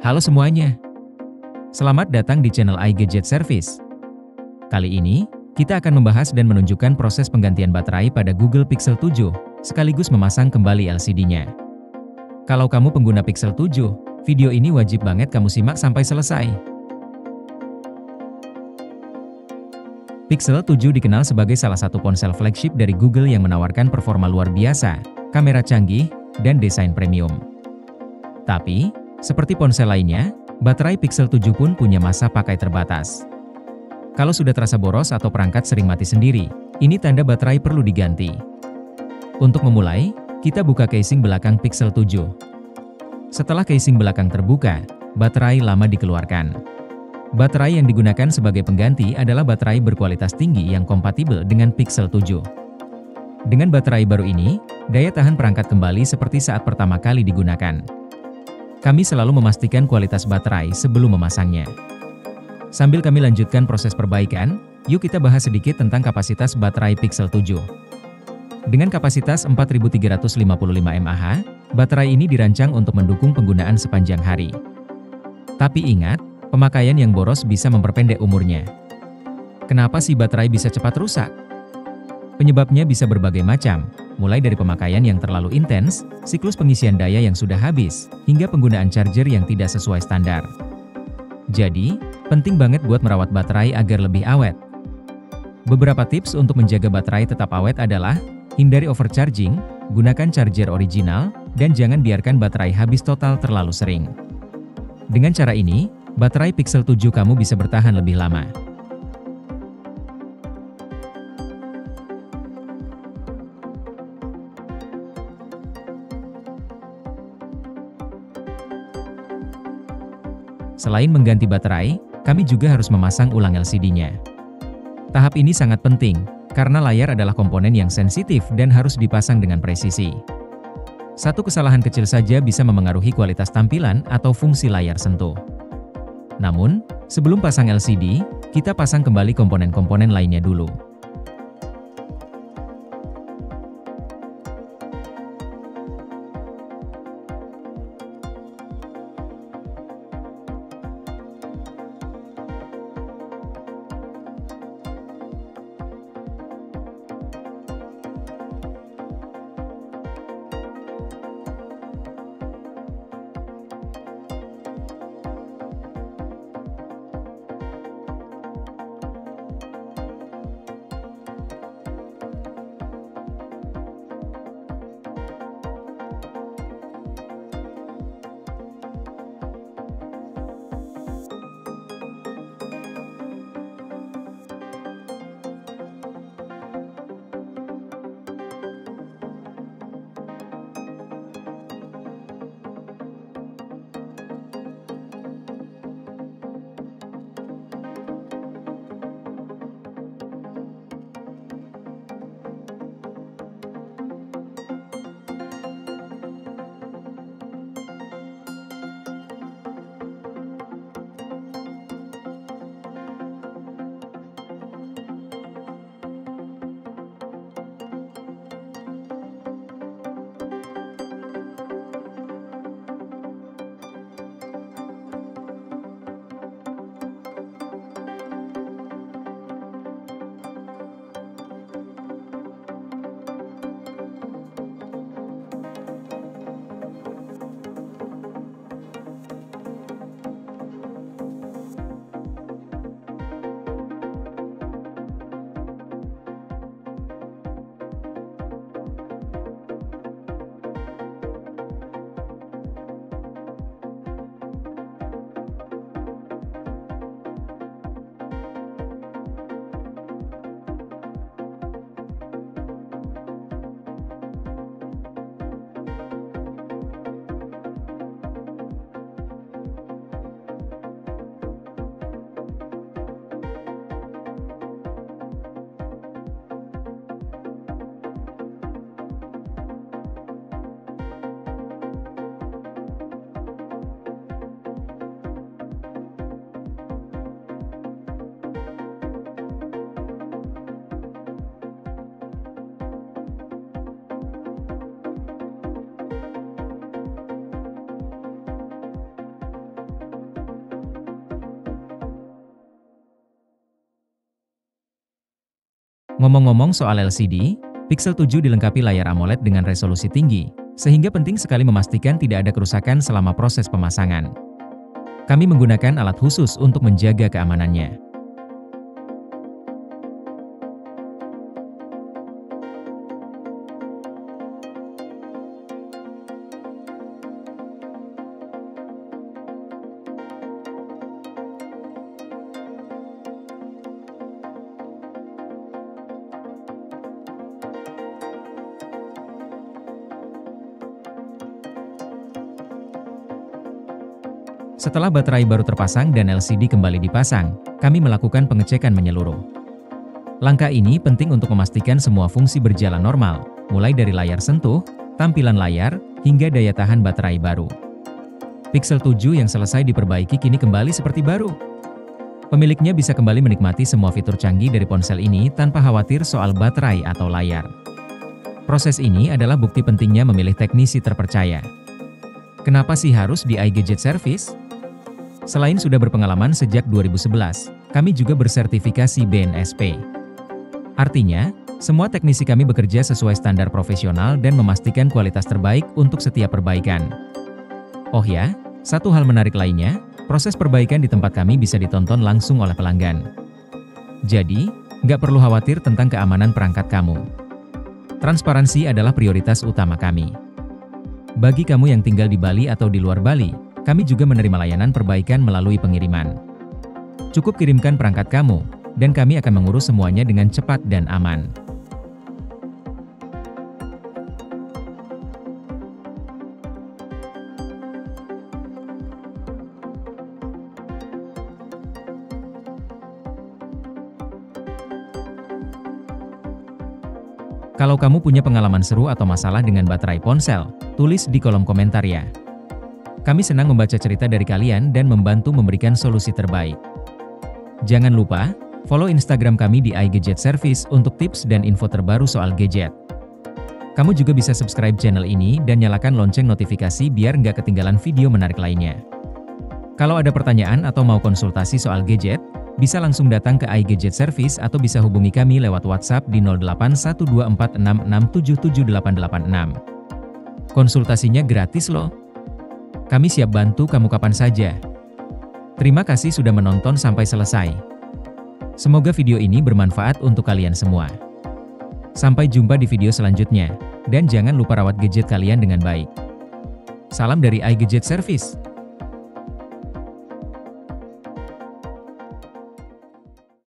Halo semuanya, selamat datang di channel iGadget Service. Kali ini, kita akan membahas dan menunjukkan proses penggantian baterai pada Google Pixel 7, sekaligus memasang kembali LCD-nya. Kalau kamu pengguna Pixel 7, video ini wajib banget kamu simak sampai selesai. Pixel 7 dikenal sebagai salah satu ponsel flagship dari Google yang menawarkan performa luar biasa, kamera canggih, dan desain premium. Tapi, seperti ponsel lainnya, baterai Pixel 7 pun punya masa pakai terbatas. Kalau sudah terasa boros atau perangkat sering mati sendiri, ini tanda baterai perlu diganti. Untuk memulai, kita buka casing belakang Pixel 7. Setelah casing belakang terbuka, baterai lama dikeluarkan. Baterai yang digunakan sebagai pengganti adalah baterai berkualitas tinggi yang kompatibel dengan Pixel 7. Dengan baterai baru ini, daya tahan perangkat kembali seperti saat pertama kali digunakan. Kami selalu memastikan kualitas baterai sebelum memasangnya. Sambil kami lanjutkan proses perbaikan, yuk kita bahas sedikit tentang kapasitas baterai Pixel 7. Dengan kapasitas 4355 mAh, baterai ini dirancang untuk mendukung penggunaan sepanjang hari. Tapi ingat, pemakaian yang boros bisa memperpendek umurnya. Kenapa sih baterai bisa cepat rusak? Penyebabnya bisa berbagai macam, mulai dari pemakaian yang terlalu intens, siklus pengisian daya yang sudah habis, hingga penggunaan charger yang tidak sesuai standar. Jadi, penting banget buat merawat baterai agar lebih awet. Beberapa tips untuk menjaga baterai tetap awet adalah, hindari overcharging, gunakan charger original, dan jangan biarkan baterai habis total terlalu sering. Dengan cara ini, baterai Pixel 7 kamu bisa bertahan lebih lama. Selain mengganti baterai, kami juga harus memasang ulang LCD-nya. Tahap ini sangat penting, karena layar adalah komponen yang sensitif dan harus dipasang dengan presisi. Satu kesalahan kecil saja bisa memengaruhi kualitas tampilan atau fungsi layar sentuh. Namun, sebelum pasang LCD, kita pasang kembali komponen-komponen lainnya dulu. Ngomong-ngomong soal LCD, Pixel 7 dilengkapi layar AMOLED dengan resolusi tinggi, sehingga penting sekali memastikan tidak ada kerusakan selama proses pemasangan. Kami menggunakan alat khusus untuk menjaga keamanannya. Setelah baterai baru terpasang dan LCD kembali dipasang, kami melakukan pengecekan menyeluruh. Langkah ini penting untuk memastikan semua fungsi berjalan normal, mulai dari layar sentuh, tampilan layar, hingga daya tahan baterai baru. Pixel 7 yang selesai diperbaiki kini kembali seperti baru. Pemiliknya bisa kembali menikmati semua fitur canggih dari ponsel ini tanpa khawatir soal baterai atau layar. Proses ini adalah bukti pentingnya memilih teknisi terpercaya. Kenapa sih harus di iGadget Service? Selain sudah berpengalaman sejak 2011, kami juga bersertifikasi BNSP. Artinya, semua teknisi kami bekerja sesuai standar profesional dan memastikan kualitas terbaik untuk setiap perbaikan. Oh ya, satu hal menarik lainnya, proses perbaikan di tempat kami bisa ditonton langsung oleh pelanggan. Jadi, nggak perlu khawatir tentang keamanan perangkat kamu. Transparansi adalah prioritas utama kami. Bagi kamu yang tinggal di Bali atau di luar Bali, kami juga menerima layanan perbaikan melalui pengiriman. Cukup kirimkan perangkat kamu, dan kami akan mengurus semuanya dengan cepat dan aman. Kalau kamu punya pengalaman seru atau masalah dengan baterai ponsel, tulis di kolom komentar ya. Kami senang membaca cerita dari kalian dan membantu memberikan solusi terbaik. Jangan lupa, follow Instagram kami di iGadget Service untuk tips dan info terbaru soal gadget. Kamu juga bisa subscribe channel ini dan nyalakan lonceng notifikasi biar nggak ketinggalan video menarik lainnya. Kalau ada pertanyaan atau mau konsultasi soal gadget, bisa langsung datang ke iGadget Service atau bisa hubungi kami lewat WhatsApp di 081246677886. Konsultasinya gratis loh. Kami siap bantu kamu kapan saja. Terima kasih sudah menonton sampai selesai. Semoga video ini bermanfaat untuk kalian semua. Sampai jumpa di video selanjutnya, dan jangan lupa rawat gadget kalian dengan baik. Salam dari iGadget Service.